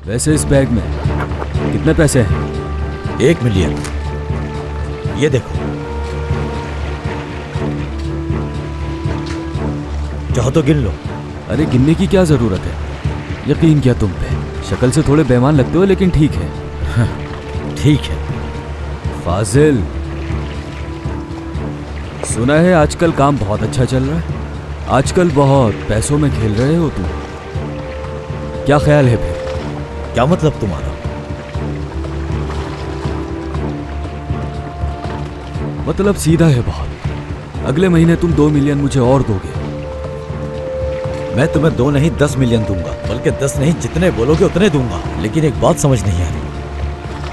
वैसे इस बैग में कितने पैसे हैं? 1 मिलियन। ये देखो, चाहो तो गिन लो। अरे गिनने की क्या जरूरत है? यकीन किया तुम पे। शक्ल से थोड़े बेईमान लगते हो, लेकिन ठीक है। ठीक है। फाजिल, सुना है आजकल काम बहुत अच्छा चल रहा है। आजकल बहुत पैसों में खेल रहे हो तुम। क्या ख्याल है फिर? क्या मतलब तुम्हारा? मतलब सीधा है बहुत। अगले महीने तुम 2 मिलियन मुझे और दोगे। मैं तुम्हें 2 नहीं 10 मिलियन दूंगा, बल्कि 10 नहीं, जितने बोलोगे उतने दूंगा। लेकिन एक बात समझ नहीं आ रही,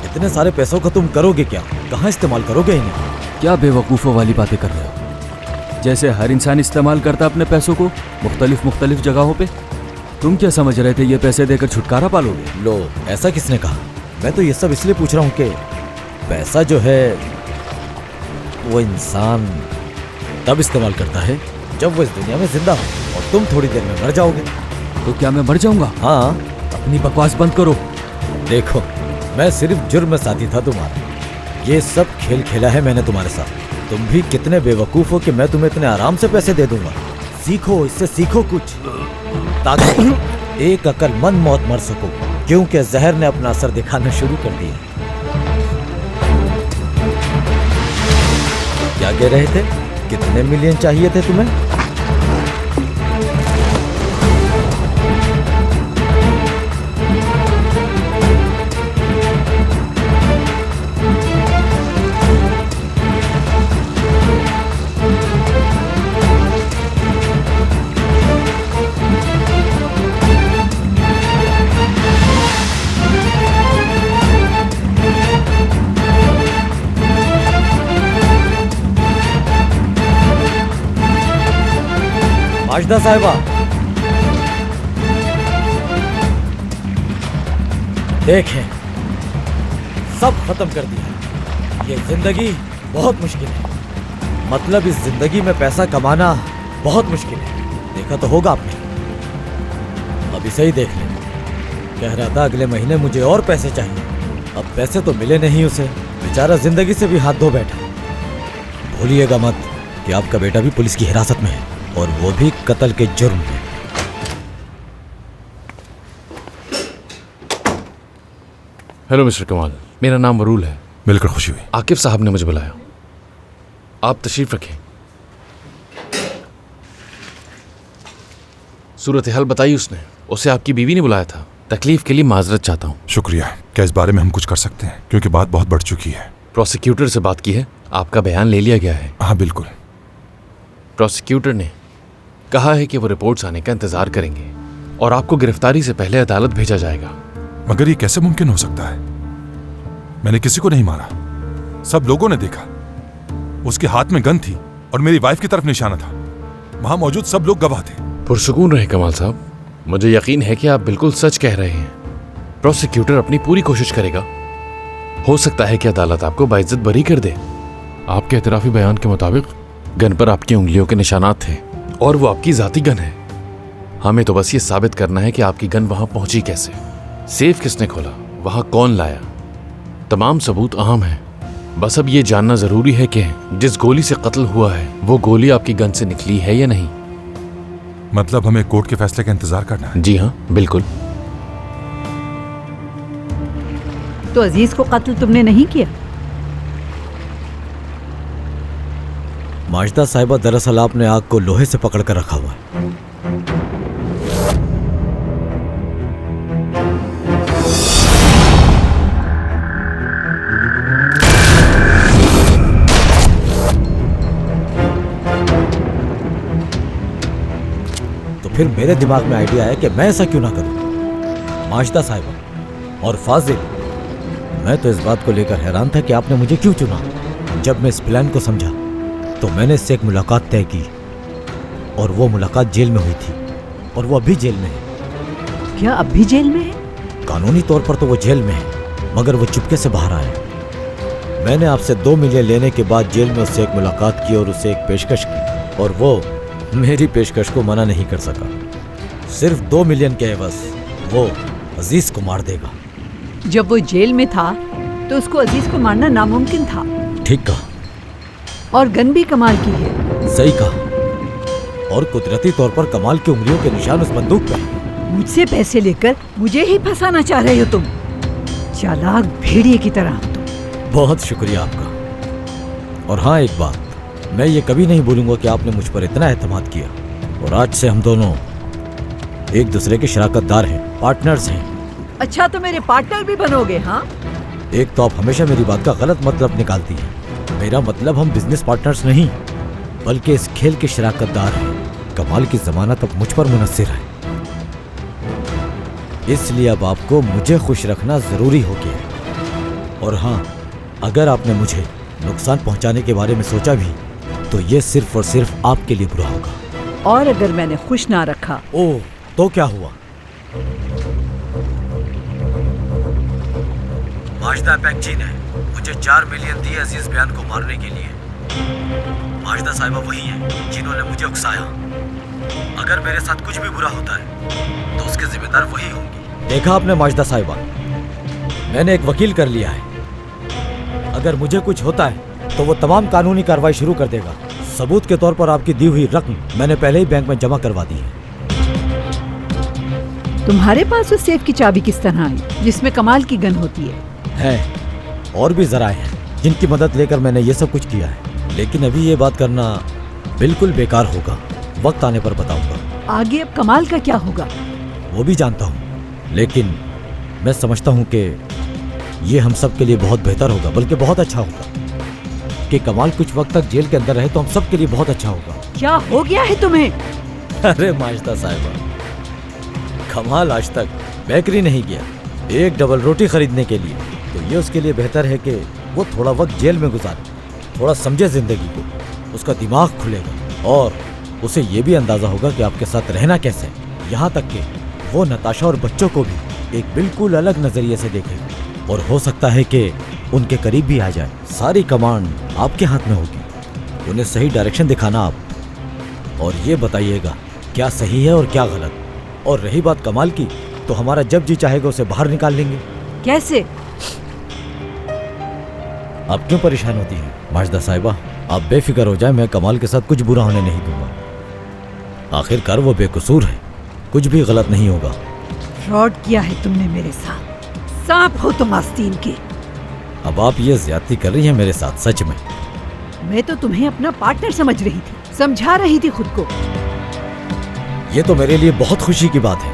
इतने सारे पैसों का तुम करोगे क्या? कहाँ इस्तेमाल करोगे इन्हें? क्या बेवकूफ़ों वाली बातें कर रहे हो? जैसे हर इंसान इस्तेमाल करता अपने पैसों को मुख्तलिफ जगहों पे। तुम क्या समझ रहे थे ये पैसे देकर छुटकारा पालोगे? लो, ऐसा किसने कहा? मैं तो ये सब इसलिए पूछ रहा हूँ कि पैसा जो है वो इंसान तब इस्तेमाल करता है जब वो इस दुनिया में जिंदा हो, और तुम थोड़ी देर में मर जाओगे। तो क्या मैं मर जाऊंगा? हाँ। अपनी बकवास बंद करो। देखो, मैं सिर्फ जुर्म में साथी था तुम्हारा। ये सब खेल खेला है मैंने तुम्हारे साथ। तुम भी कितने बेवकूफ हो कि मैं तुम्हें इतने आराम से पैसे दे दूंगा। सीखो, इससे सीखो कुछ, ताकि एक अक्लमंद मौत मर सको, क्योंकि जहर ने अपना असर दिखाना शुरू कर दिया। क्या कह रहे थे? कितने मिलियन चाहिए थे तुम्हें? माजिदा साहिबा, देखें, सब खत्म कर दिया। ये जिंदगी बहुत मुश्किल है। मतलब इस जिंदगी में पैसा कमाना बहुत मुश्किल है। देखा तो होगा आपने। अब इसे ही देख लें। कह रहा था अगले महीने मुझे और पैसे चाहिए। अब पैसे तो मिले नहीं उसे। बेचारा जिंदगी से भी हाथ धो बैठा। भूलिएगा मत कि आपका बेटा भी पुलिस की हिरासत में है, और वो भी कत्ल के जुर्म में। हेलो मिस्टर कमाल, मेरा नाम वरूल है। मिलकर खुशी हुई। आकिब साहब ने मुझे बुलाया। आप तशरीफ रखें। सूरत हाल बताई उसने। उसे आपकी बीवी ने बुलाया था। तकलीफ के लिए माजरत चाहता हूँ। शुक्रिया। क्या इस बारे में हम कुछ कर सकते हैं? क्योंकि बात बहुत बढ़ चुकी है। प्रोसिक्यूटर से बात की है। आपका बयान ले लिया गया है। हाँ बिल्कुल। प्रोसिक्यूटर ने कहा है कि वो रिपोर्ट्स आने का इंतजार करेंगे और आपको गिरफ्तारी से पहले अदालत भेजा जाएगा। मगर ये कैसे मुमकिन हो सकता है? मैंने किसी को नहीं मारा। सब लोगों ने देखा। उसके हाथ में गन थी और मेरी वाइफ की तरफ निशाना था। वहां मौजूद सब लोग गवाह थे। पुरसुकून रहे कमाल साहब। मुझे यकीन है कि आप बिल्कुल सच कह रहे हैं। प्रोसिक्यूटर अपनी पूरी कोशिश करेगा। हो सकता है कि अदालत आपको बाइज्जत बरी कर दे। आपके एतराफी बयान के मुताबिक गन पर आपकी उंगलियों के निशानात थे और वो आपकी जाती गन है। हमें तो बस ये साबित करना है कि आपकी गन वहां पहुंची कैसे, सेफ किसने खोला, वहां कौन लाया। तमाम सबूत अहम हैं। बस अब ये जानना जरूरी है कि जिस गोली से कत्ल हुआ है वो गोली आपकी गन से निकली है या नहीं। मतलब हमें कोर्ट के फैसले का इंतजार करना है? जी हाँ, बिल्कुल। तो अजीज को कत्ल तुमने नहीं किया? माजिदा साहिबा, दरअसल आपने आग को लोहे से पकड़ कर रखा हुआ है। तो फिर मेरे दिमाग में आइडिया है कि मैं ऐसा क्यों ना करूं। माजिदा साहिबा और फाजिल, मैं तो इस बात को लेकर हैरान था कि आपने मुझे क्यों चुना। जब मैं इस प्लान को समझा तो मैंने इससे एक मुलाकात तय की, और वो मुलाकात जेल में हुई थी, और वो अभी जेल में है। क्या अब भी जेल में है? कानूनी तौर पर तो वो जेल में है, मगर वो चुपके से बाहर आया। मैंने आपसे 2 मिलियन लेने के बाद जेल में उससे एक मुलाकात की और उसे एक पेशकश की, और वो मेरी पेशकश को मना नहीं कर सका। सिर्फ 2 मिलियन के एवज वो अजीज को मार देगा। जब वो जेल में था तो उसको अजीज को मारना नामुमकिन था। ठीक कहा। और गन भी कमाल की है। सही कहा। और कुदरती तौर पर कमाल की उंगलियों के निशान उस बंदूक पे हैं। मुझसे पैसे लेकर मुझे ही फंसाना चाह रहे हो तुम, चालाक भेड़िए की तरह तुम। बहुत शुक्रिया आपका। और हाँ, एक बात, मैं ये कभी नहीं बोलूंगा कि आपने मुझ पर इतना एतमाद किया। और आज से हम दोनों एक दूसरे के शराकतदार हैं, पार्टनर्स हैं। अच्छा, तो मेरे पार्टनर भी बनोगे? हाँ, एक तो आप हमेशा मेरी बात का गलत मतलब निकालती हैं। मेरा मतलब हम बिजनेस पार्टनर्स नहीं, बल्कि इस खेल के शराकतदार हैं। कमाल की जमानत अब मुझ पर मुनस्सिर है, इसलिए अब आपको मुझे खुश रखना जरूरी हो गया। और हाँ, अगर आपने मुझे नुकसान पहुंचाने के बारे में सोचा भी तो ये सिर्फ और सिर्फ आपके लिए बुरा होगा। और अगर मैंने खुश ना रखा? ओह, तो क्या हुआ? माजदा पैकजी ने मुझे 4 मिलियन दिए अजीज बयान को मारने के लिए। माजदा साहिबा वही है जिन्होंने मुझे उकसाया। अगर मेरे साथ कुछ भी बुरा होता है तो उसके जिम्मेदार वही होंगे। देखा आपने माजदा साहिबा, मैंने एक वकील कर लिया है। अगर मुझे कुछ होता है तो वो तमाम कानूनी कार्रवाई शुरू कर देगा। सबूत के तौर पर आपकी दी हुई रकम मैंने पहले ही बैंक में जमा करवा दी है। तुम्हारे पास उस सेफ की चाबी किस तरह आई जिसमें कमाल की गन होती है? और भी जराए हैं जिनकी मदद लेकर मैंने ये सब कुछ किया है, लेकिन अभी ये बात करना बिल्कुल बेकार होगा। वक्त आने पर बताऊंगा। आगे अब कमाल का क्या होगा? वो भी जानता हूँ, लेकिन मैं समझता हूँ कि ये हम सब के लिए बहुत बेहतर होगा, बल्कि बहुत अच्छा होगा कि कमाल कुछ वक्त तक जेल के अंदर रहे तो हम सब के लिए बहुत अच्छा होगा। क्या हो गया है तुम्हें? अरे माजदा साहिबा, कमाल आज तक बेकरी नहीं गया एक डबल रोटी खरीदने के लिए, तो ये उसके लिए बेहतर है कि वो थोड़ा वक्त जेल में गुजारे, थोड़ा समझे जिंदगी को, उसका दिमाग खुलेगा और उसे ये भी अंदाजा होगा कि आपके साथ रहना कैसे है। यहाँ तक कि वो नताशा और बच्चों को भी एक बिल्कुल अलग नजरिए से देखेगा और हो सकता है कि उनके करीब भी आ जाए। सारी कमांड आपके हाथ में होगी, उन्हें सही डायरेक्शन दिखाना आप, और ये बताइएगा क्या सही है और क्या गलत। और रही बात कमाल की, तो हमारा जब जी चाहेगा उसे बाहर निकाल लेंगे। कैसे? आप क्यों परेशान होती हैं माजदा साहिबा? आप बेफिक्र हो जाए, मैं कमाल के साथ कुछ बुरा होने नहीं दूंगा। आखिरकार वो बेकसूर है, कुछ भी गलत नहीं होगा। फ्रॉड किया है तुमने मेरे साथ, सांप हो तुम आस्तीन के। अब आप ये ज्यादती कर रही हैं मेरे साथ, सच में। मैं तो तुम्हें अपना पार्टनर समझ रही थी, समझा रही थी खुद को। ये तो मेरे लिए बहुत खुशी की बात है,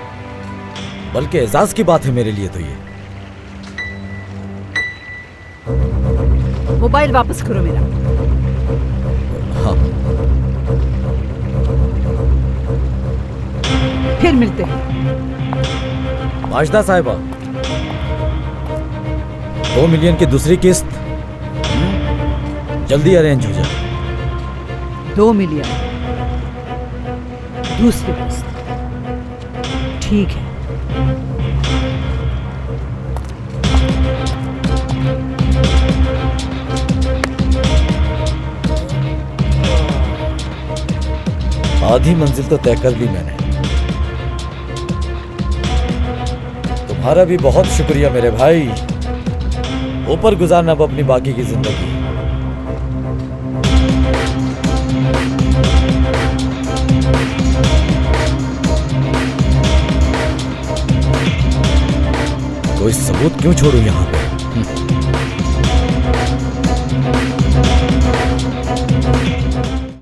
बल्कि एजाज की बात है मेरे लिए तो ये। मोबाइल वापस करो मेरा। हाँ, फिर मिलते हैं। माजदा साहिबा, 2 मिलियन की दूसरी किस्त जल्दी अरेंज हो जाए। 2 मिलियन दूसरी किस्त, ठीक है। आधी मंजिल तो तय कर ली मैंने। तुम्हारा भी बहुत शुक्रिया मेरे भाई, ऊपर गुजारना अब अपनी बाकी की जिंदगी। कोई सबूत क्यों छोड़ूं यहाँ पे?